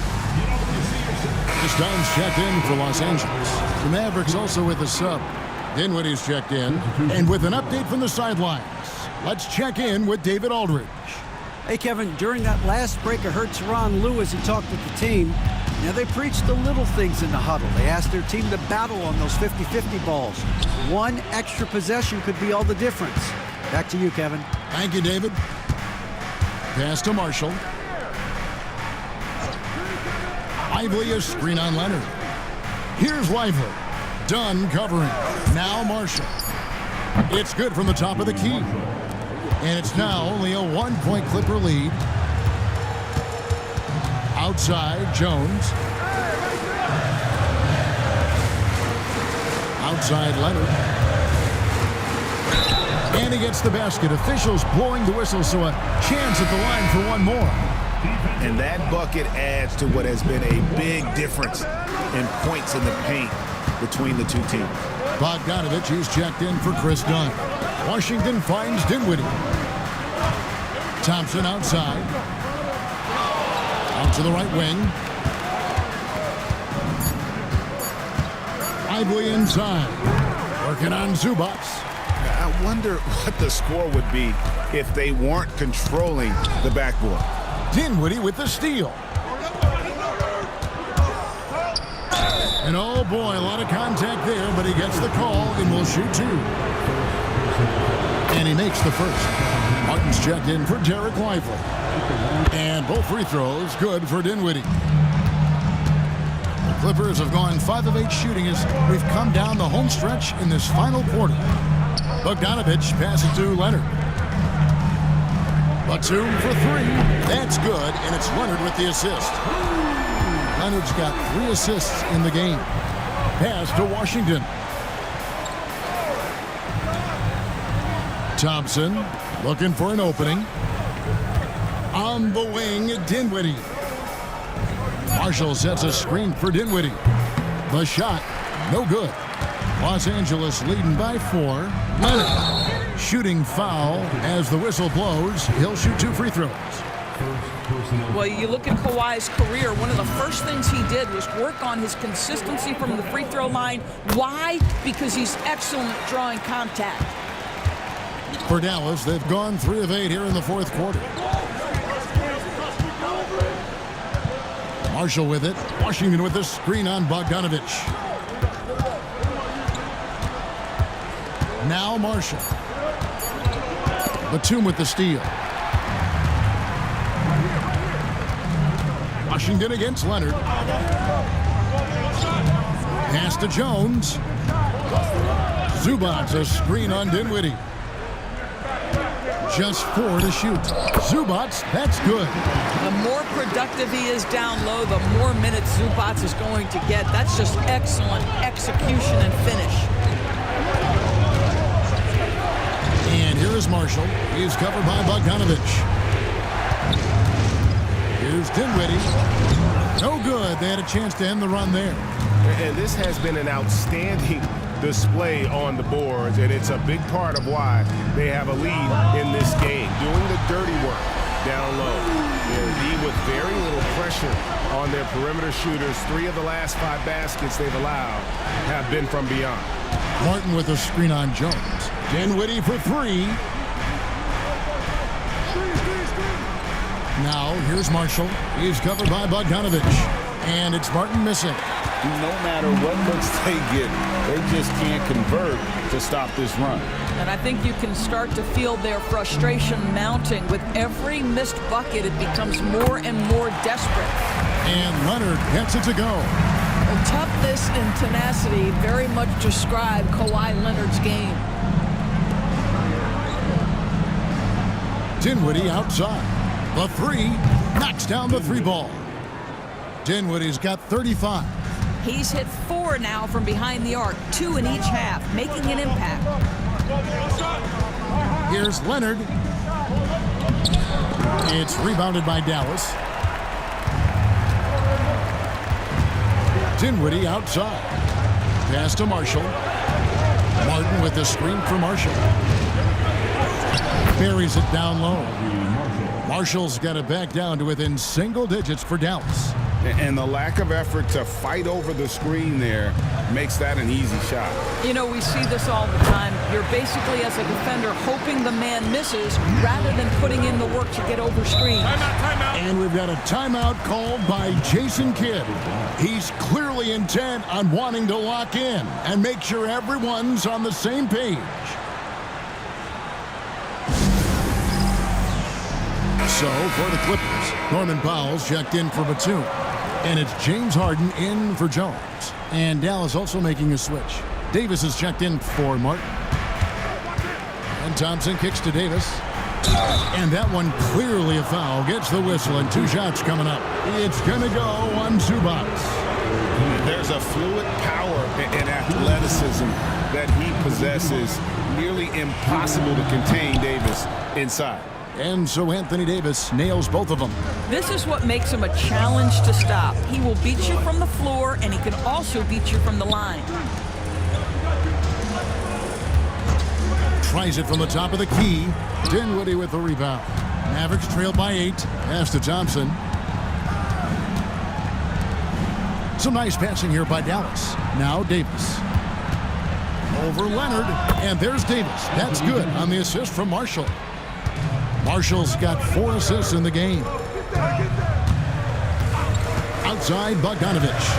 This time's checked in for Los Angeles. The Mavericks also with a sub. Dinwiddie's checked in. And with an update from the sidelines, let's check in with David Aldridge. Hey, Kevin, during that last break, I heard Tyronn Lue as he talked with the team. Now, they preached the little things in the huddle. They asked their team to battle on those 50-50 balls. One extra possession could be all the difference. Back to you, Kevin. Thank you, David. Pass to Marshall. Lively, a screen on Leonard. Here's Lively. Dunn covering. Now Marshall. It's good from the top of the key. And it's now only a 1-point Clipper lead. Outside, Jones. Outside, Leonard. And he gets the basket. Officials blowing the whistle, so a chance at the line for one more. And that bucket adds to what has been a big difference in points in the paint between the two teams. Bogdanovich is checked in for Chris Dunn. Washington finds Dinwiddie. Thompson outside. Out to the right wing. Lively inside. Working on Zubats. I wonder what the score would be if they weren't controlling the backboard. Dinwiddie with the steal. And oh boy, a lot of contact there, but he gets the call and will shoot two. And he makes the first. Martin's checked in for Derek Lively. And both free throws good for Dinwiddie. The Clippers have gone 5 of 8 shooting as we've come down the home stretch in this final quarter. Bogdanovich passes to Leonard. Batum for 3. That's good, and it's Leonard with the assist. Leonard's got 3 assists in the game. Pass to Washington. Thompson looking for an opening. On the wing, Dinwiddie. Marshall sets a screen for Dinwiddie. The shot, no good. Los Angeles leading by 4. Leonard shooting foul as the whistle blows. He'll shoot 2 free throws. Well, you look at Kawhi's career, one of the first things he did was work on his consistency from the free throw line. Why? Because he's excellent at drawing contact. For Dallas, they've gone 3 of 8 here in the fourth quarter. Marshall with it. Washington with the screen on Bogdanovich. Now Marshall. Batum with the steal. Washington against Leonard. Pass to Jones. Zubats a screen on Dinwiddie. Just 4 to shoot. Zubats, that's good. The more productive he is down low, the more minutes Zubats is going to get. That's just excellent execution and finish. And here is Marshall. He's covered by Bogdanovich. Here's Dinwiddie. No good. They had a chance to end the run there. And this has been an outstanding display on the boards, and it's a big part of why they have a lead in this game. Doing the dirty work down low. They'll be with very little pressure on their perimeter shooters. 3 of the last 5 baskets they've allowed have been from beyond. Martin with a screen on Jones. Dinwiddie for 3. Now, here's Marshall. He's covered by Bogdanovich. And it's Martin missing. No matter what looks they get, they just can't convert to stop this run. And I think you can start to feel their frustration mounting. With every missed bucket, it becomes more and more desperate. And Leonard gets it to go. Well, toughness and tenacity very much describe Kawhi Leonard's game. Dinwiddie outside. The 3 knocks down the 3 ball. Dinwiddie's got 35. He's hit 4 now from behind the arc, 2 in each half, making an impact. Here's Leonard. It's rebounded by Dallas. Dinwiddie outside. Pass to Marshall. Martin with the screen for Marshall. Buries it down low. Marshall's got it back down to within single digits for Dallas. And the lack of effort to fight over the screen there makes that an easy shot. You know, we see this all the time. You're basically, as a defender, hoping the man misses rather than putting in the work to get over screen. Timeout. And we've got a timeout called by Jason Kidd. He's clearly intent on wanting to lock in and make sure everyone's on the same page. So, for the Clippers, Norman Powell's checked in for Batum. And it's James Harden in for Jones. And Dallas also making a switch. Davis is checked in for Martin. And Thompson kicks to Davis. And that one clearly a foul. Gets the whistle and 2 shots coming up. It's going to go on Zubats. There's a fluid power and athleticism that he possesses. Nearly impossible to contain Davis inside. And so Anthony Davis nails both of them. This is what makes him a challenge to stop. He will beat you from the floor, and he can also beat you from the line. Tries it from the top of the key. Dinwiddie with the rebound. Mavericks trail by 8. Pass to Thompson. Some nice passing here by Dallas. Now Davis. Over Leonard. And there's Davis. That's good on the assist from Marshall. Marshall's got 4 assists in the game. Outside Bogdanovich.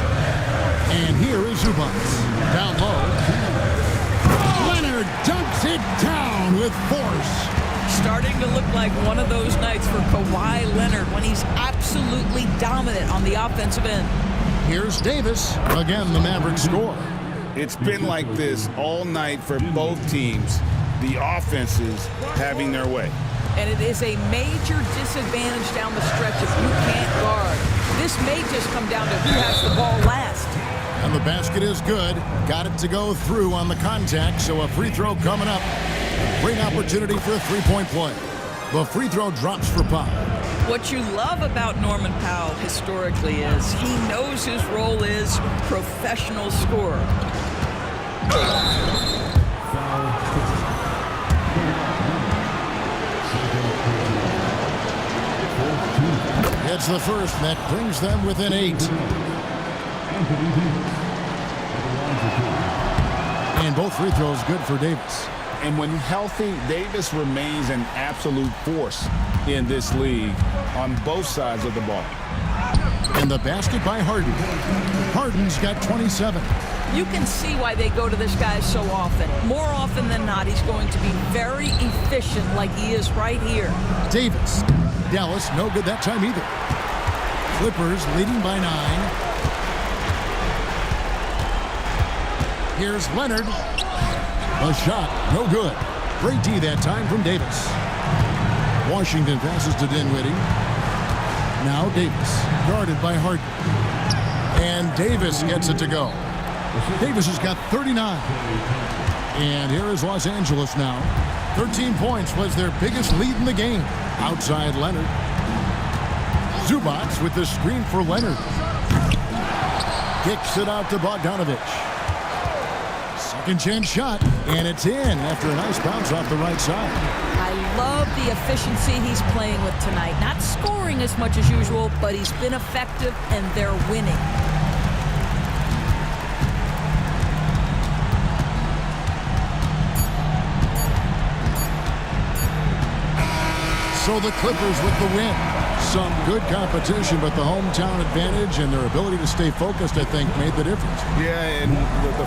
And here is Zubac. Down low. Leonard dumps it down with force. Starting to look like one of those nights for Kawhi Leonard when he's absolutely dominant on the offensive end. Here's Davis. Again, the Mavericks score. It's been like this all night for both teams. The offenses having their way. And it is a major disadvantage down the stretch if you can't guard. This may just come down to who has the ball last. And the basket is good. Got it to go through on the contact, so a free throw coming up. Great opportunity for a three-point play. The free throw drops for Powell. What you love about Norman Powell historically is he knows his role is professional scorer. It's the first that brings them within 8. And both free throws good for Davis. And when healthy, Davis remains an absolute force in this league on both sides of the ball. And the basket by Harden. Harden's got 27. You can see why they go to this guy so often. More often than not, he's going to be very efficient like he is right here. Davis. Dallas, no good that time either. Clippers leading by 9. Here's Leonard. A shot, no good. Great D that time from Davis. Washington passes to Dinwiddie. Now Davis, guarded by Harden. And Davis gets it to go. Davis has got 39. And here is Los Angeles now. 13 points was their biggest lead in the game. Outside Leonard. Zubac with the screen for Leonard. Kicks it out to Bogdanovich. Second chance shot, and it's in after a nice bounce off the right side. I love the efficiency he's playing with tonight. Not scoring as much as usual, but he's been effective, and they're winning. So the Clippers with the win. Some good competition, but the hometown advantage and their ability to stay focused, I think, made the difference. Yeah, and the